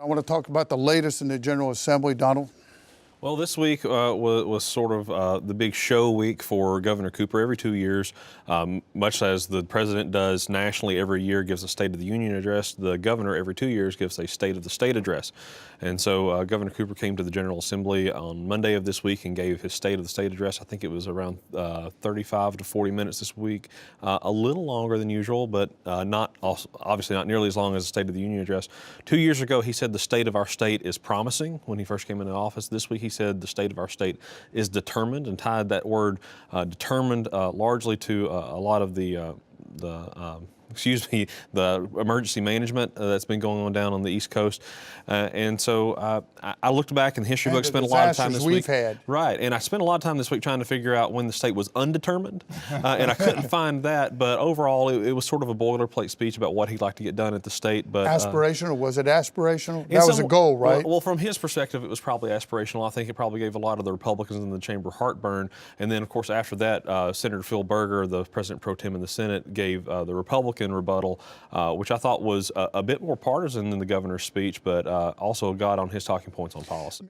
want to talk about the latest in the General Assembly, Donald. Well, this week was sort of the big show week for Governor Cooper. Every 2 years, much as the president does nationally every year, gives a State of the Union address, the governor every 2 years gives a State of the State address. And so Governor Cooper came to the General Assembly on Monday of this week and gave his State of the State address. I think it was around 35 to 40 minutes this week, a little longer than usual, but obviously not nearly as long as the State of the Union address. 2 years ago, he said the state of our state is promising when he first came into office. This week, he said the state of our state is determined, and tied that word determined largely to a lot of the emergency management that's been going on down on the East Coast. And so I looked back in the history book, spent a lot of time this week. Right, and I spent a lot of time this week trying to figure out when the state was undetermined, and I couldn't find that, but overall it was sort of a boilerplate speech about what he'd like to get done at the state. But aspirational, was it aspirational? That was a goal, right? Well, from his perspective, it was probably aspirational. I think it probably gave a lot of the Republicans in the chamber heartburn. And then, of course, after that, Senator Phil Berger, the president pro tem in the Senate, gave the Republican rebuttal, which I thought was a bit more partisan than the governor's speech, but also got on his talking points on policy.